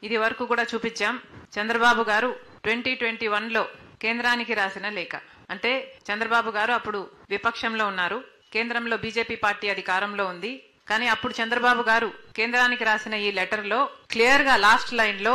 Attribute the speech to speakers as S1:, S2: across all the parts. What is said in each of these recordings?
S1: ఇది వరకు కూడా చూపించాం. చంద్రబాబు గారు 2021లో కేంద్రానికి రాసిన లేఖ. అంటే చంద్రబాబు గారు అప్పుడు విపక్షంలో ఉన్నారు, కేంద్రంలో బీజేపీ పార్టీ అధికారంలో ఉంది. కానీ అప్పుడు చంద్రబాబు గారు కేంద్రానికి రాసిన ఈ లెటర్ లో క్లియర్ గా లాస్ట్ లైన్ లో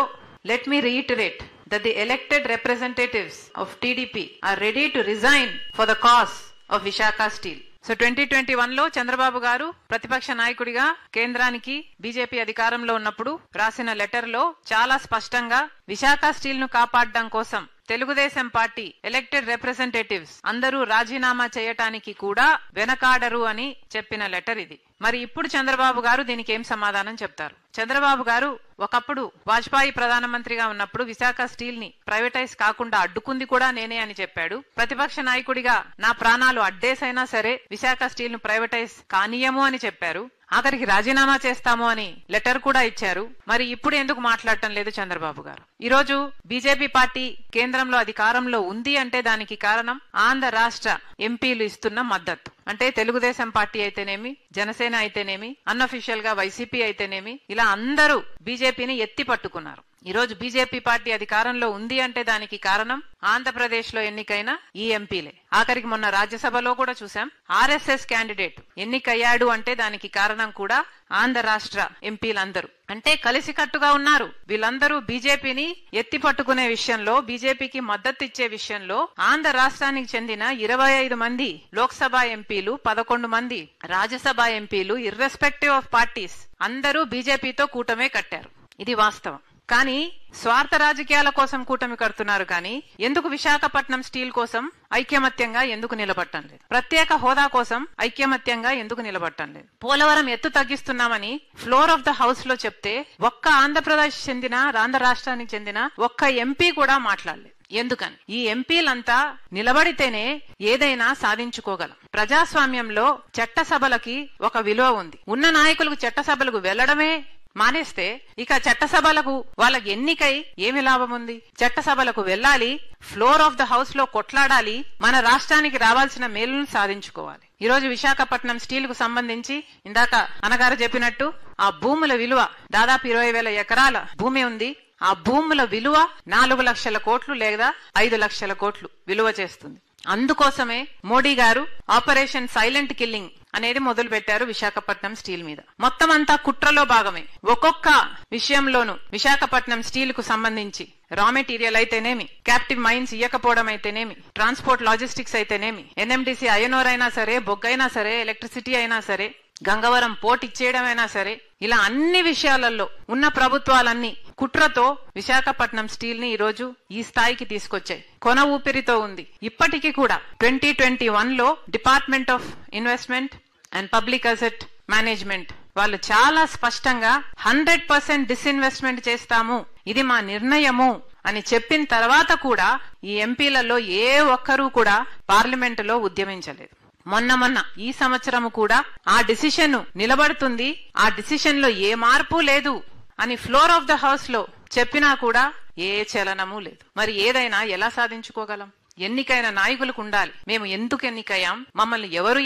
S1: let me reiterate that the elected representatives of TDP are ready to resign for the cause of Vishakha Steel. So 2021లో చంద్రబాబు గారు ప్రతిపక్ష నాయకుడిగా కేంద్రానికి బీజేపీ అధికారంలో ఉన్నప్పుడు రాసిన లెటర్ లో చాలా స్పష్టంగా విశాఖ స్టీల్ ను కాపాడడం కోసం తెలుగుదేశం పార్టీ ఎలక్టెడ్ రిప్రజెంటేటివ్స్ అందరూ రాజీనామా చేయటానికి కూడా వెనకాడరు అని చెప్పిన లెటర్ ఇది. మరి ఇప్పుడు చంద్రబాబు గారు దీనికి ఏం సమాధానం చెప్తారు? చంద్రబాబు గారు ఒకప్పుడు వాజ్పేయి ప్రధానమంత్రిగా ఉన్నప్పుడు విశాఖ స్టీల్ ని ప్రైవేటైజ్ కాకుండా అడ్డుకుంది కూడా నేనే అని చెప్పాడు. ప్రతిపక్ష నాయకుడిగా నా ప్రాణాలు అడ్డేసైనా సరే విశాఖ స్టీల్ ను ప్రైవేటైజ్ కానీయము అని చెప్పారు. ఆఖరికి రాజీనామా చేస్తాము అని లెటర్ కూడా ఇచ్చారు. మరి ఇప్పుడు ఎందుకు మాట్లాడటం లేదు చంద్రబాబు గారు? ఈ రోజు బీజేపీ పార్టీ కేంద్రంలో అధికారంలో ఉంది అంటే దానికి కారణం ఆంధ్ర రాష్ట్ర ఎంపీలు ఇస్తున్న మద్దతు. అంటే తెలుగుదేశం పార్టీ అయితేనేమి, జనసేన అయితేనేమి, అన్అఫీషియల్ గా వైసీపీ అయితేనేమి, ఇలా అందరూ బీజేపీని ఎత్తి పట్టుకున్నారు. ఈ రోజు బీజేపీ పార్టీ అధికారంలో ఉంది అంటే దానికి కారణం ఆంధ్రప్రదేశ్ లో ఎన్నికైన ఈ ఎంపీలే. ఆఖరికి మొన్న రాజ్యసభలో కూడా చూసాం, ఆర్ఎస్ఎస్ క్యాండిడేట్ ఎన్నికయ్యాడు అంటే దానికి కారణం కూడా ఆంధ్ర రాష్ట్ర ఎంపీలందరూ. అంటే కలిసికట్టుగా ఉన్నారు వీళ్ళందరూ. బీజేపీని ఎత్తి పట్టుకునే విషయంలో, బీజేపీకి మద్దతు ఇచ్చే విషయంలో ఆంధ్ర రాష్ట్రానికి చెందిన 25 మంది లోక్సభ ఎంపీలు, 11 మంది రాజ్యసభ ఎంపీలు, ఇర్రెస్పెక్టివ్ ఆఫ్ పార్టీస్ అందరూ బీజేపీతో కూటమే కట్టారు. ఇది వాస్తవం. కానీ స్వార్థ రాజకీయాల కోసం కూటమి కడుతున్నారు. కానీ ఎందుకు విశాఖపట్నం స్టీల్ కోసం ఐక్యమత్యంగా ఎందుకు నిలబడటం లేదు? ప్రత్యేక హోదా కోసం ఐక్యమత్యంగా ఎందుకు నిలబడటం లేదు? పోలవరం ఎత్తు తగ్గిస్తున్నామని ఫ్లోర్ ఆఫ్ ద హౌస్ లో చెప్తే ఒక్క ఆంధ్రప్రదేశ్ చెందిన, ఆంధ్ర రాష్ట్రానికి చెందిన ఒక్క ఎంపీ కూడా మాట్లాడలేదు. ఎందుకని? ఈ ఎంపీలంతా నిలబడితేనే ఏదైనా సాధించుకోగలం. ప్రజాస్వామ్యంలో చట్టసభలకి ఒక విలువ ఉంది. ఉన్న నాయకులకు చట్టసభలకు వెళ్లడమే మానేస్తే ఇక చట్టసభలకు వాళ్ళకి ఎన్నికై ఏమి లాభం ఉంది? చట్టసభలకు వెళ్లాలి, ఫ్లోర్ ఆఫ్ ద హౌస్ లో కొట్లాడాలి, మన రాష్ట్రానికి రావాల్సిన మేలును సాధించుకోవాలి. ఈ రోజు విశాఖపట్నం స్టీల్ కు సంబంధించి ఇందాక అన్నగారు చెప్పినట్టు ఆ భూముల విలువ దాదాపు 20,000 ఎకరాల భూమి ఉంది. ఆ భూముల విలువ 4 లక్షల కోట్లు లేదా 5 లక్షల కోట్లు విలువ చేస్తుంది. అందుకోసమే మోడీ గారు ఆపరేషన్ సైలెంట్ కిల్లింగ్ అనేది మొదలు పెట్టారు విశాఖపట్నం స్టీల్ మీద. మొత్తం అంతా కుట్రలో భాగమే. ఒక్కొక్క విషయంలోనూ విశాఖపట్నం స్టీల్ కు సంబంధించి రా మెటీరియల్ అయితేనేమి, క్యాప్టివ్ మైన్స్ ఇయ్యకపోవడం అయితేనేమి, ట్రాన్స్పోర్ట్ లాజిస్టిక్స్ అయితేనేమి, ఎన్ఎండిసి అయనోర్ అయినా సరే, బొగ్గైనా సరే, ఎలక్ట్రిసిటీ అయినా సరే, గంగవరం పోర్ట్ ఇచ్చేయడమైనా సరే, ఇలా అన్ని విషయాలలో ఉన్న ప్రభుత్వాలన్నీ కుట్రతో విశాఖపట్నం స్టీల్ ని ఈ రోజు ఈ స్థాయికి తీసుకొచ్చాయి. కొన ఊపిరితో ఉంది. ఇప్పటికీ కూడా 2021లో department of investment and public asset management వాళ్ళు చాలా స్పష్టంగా 100% డిస్ఇన్వెస్ట్మెంట్ చేస్తాము, ఇది మా నిర్ణయము అని చెప్పిన తర్వాత కూడా ఈ ఎంపీలలో ఏ ఒక్కరూ కూడా పార్లమెంటులో ఉద్యమించలేదు. మొన్న ఈ సంవత్సరం కూడా ఆ డిసిషన్ నిలబడుతుంది, ఆ డిసిషన్ లో ఏ మార్పు లేదు అని ఫ్లోర్ ఆఫ్ ద హౌస్ లో చెప్పినా కూడా ఏ చలనము లేదు. మరి ఏదైనా ఎలా సాధించుకోగలం? ఎన్నికైన నాయకులకు ఉండాలి. మేము ఎందుకు ఎన్నికయ్యాం, మమ్మల్ని ఎవరు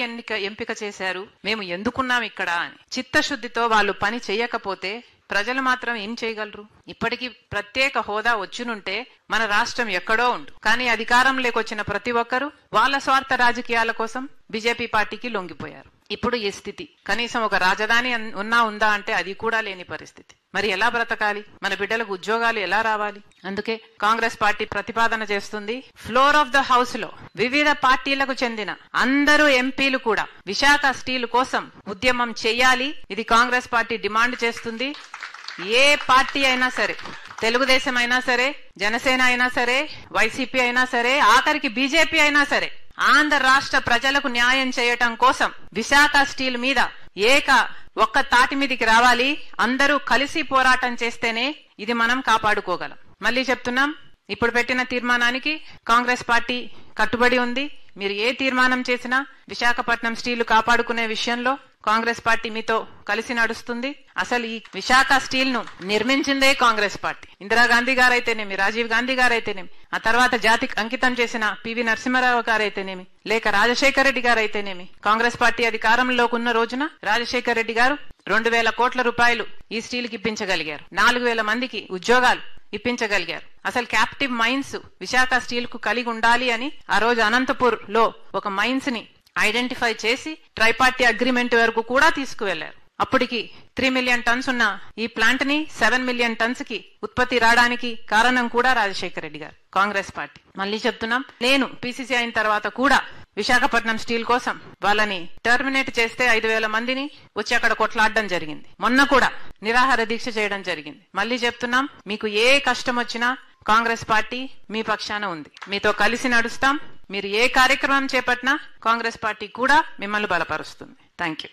S1: ఎంపిక చేశారు, మేము ఎందుకున్నాం ఇక్కడ అని చిత్తశుద్ధితో వాళ్ళు పని చేయకపోతే ప్రజలు మాత్రం ఏం చేయగలరు? ఇప్పటికీ ప్రత్యేక హోదా వచ్చునుంటే మన రాష్ట్రం ఎక్కడో ఉండు. కానీ అధికారంలోకి వచ్చిన ప్రతి ఒక్కరూ వాళ్ళ స్వార్థ రాజకీయాల కోసం బీజేపీ పార్టీకి లొంగిపోయారు. ఇప్పుడు ఈ స్థితి. కనీసం ఒక రాజధాని ఉందా అంటే అది కూడా లేని పరిస్థితి. మరి ఎలా బ్రతకాలి? మన బిడ్డలకు ఉద్యోగాలు ఎలా రావాలి? అందుకే కాంగ్రెస్ పార్టీ ప్రతిపాదన చేస్తుంది, ఫ్లోర్ ఆఫ్ ద హౌస్ లో వివిధ పార్టీలకు చెందిన అందరూ ఎంపీలు కూడా విశాఖ స్టీల్ కోసం ఉద్యమం చెయ్యాలి. ఇది కాంగ్రెస్ పార్టీ డిమాండ్ చేస్తుంది. ఏ పార్టీ అయినా సరే, తెలుగుదేశం అయినా సరే, జనసేన అయినా సరే, వైసీపీ అయినా సరే, ఆఖరికి బీజేపీ అయినా సరే, ఆంధ్ర రాష్ట్ర ప్రజలకు న్యాయం చేయటం కోసం విశాఖ స్టీల్ మీద ఒక్క తాటి మీదికి రావాలి. అందరూ కలిసి పోరాటం చేస్తేనే ఇది మనం కాపాడుకోగలం. మళ్ళీ చెప్తున్నాం, ఇప్పుడు పెట్టిన తీర్మానానికి కాంగ్రెస్ పార్టీ కట్టుబడి ఉంది. మీరు ఏ తీర్మానం చేసినా విశాఖపట్నం స్టీల్ కాపాడుకునే విషయంలో కాంగ్రెస్ పార్టీ మీతో కలిసి నడుస్తుంది. అసలు ఈ విశాఖ స్టీల్ ను నిర్మించిందే కాంగ్రెస్ పార్టీ. ఇందిరాగాంధీ గారైతేనేమి, రాజీవ్ గాంధీ గారైతేనేమి, ఆ తర్వాత జాతికి అంకితం చేసిన పివి నరసింహారావు గారైతేనేమి, లేక రాజశేఖర రెడ్డి గారైతేనేమి, కాంగ్రెస్ పార్టీ అధికారంలోకి ఉన్న రోజున రాజశేఖర రెడ్డి గారు 2,000 కోట్ల రూపాయలు ఈ స్టీల్ కి ఇప్పించగలిగారు. 4,000 మందికి ఉద్యోగాలు ఇప్పించగలిగారు. అసలు క్యాప్టివ్ మైన్స్ విశాఖ స్టీల్ కు కలిగి ఉండాలి అని ఆ రోజు అనంతపూర్ లో ఒక మైన్స్ ని ఐడెంటిఫై చేసి ట్రైపార్టీ అగ్రిమెంట్ వరకు కూడా తీసుకువెళ్లారు. అప్పటికి 3 మిలియన్ టన్స్ ఉన్న ఈ ప్లాంట్ ని 7 మిలియన్ టన్స్ కి ఉత్పత్తి రావడానికి కారణం కూడా రాజశేఖర రెడ్డి గారు, కాంగ్రెస్ పార్టీ. మళ్ళీ చెప్తున్నాం, నేను పిసిసి అయిన తర్వాత కూడా విశాఖపట్నం స్టీల్ కోసం వాళ్ళని టర్మినేట్ చేస్తే 5,000 మందిని వచ్చి అక్కడ కొట్లాడడం జరిగింది. మొన్న కూడా నిరాహార దీక్ష చేయడం జరిగింది. మళ్ళీ చెప్తున్నాం, మీకు ఏ కష్టం వచ్చినా కాంగ్రెస్ పార్టీ మీ పక్షాన ఉంది. మీతో కలిసి నడుస్తాం. మీరు ఏ కార్యక్రమం చేపట్టినా కాంగ్రెస్ పార్టీ కూడా మిమ్మల్ని బలపరుస్తుంది. Thank you.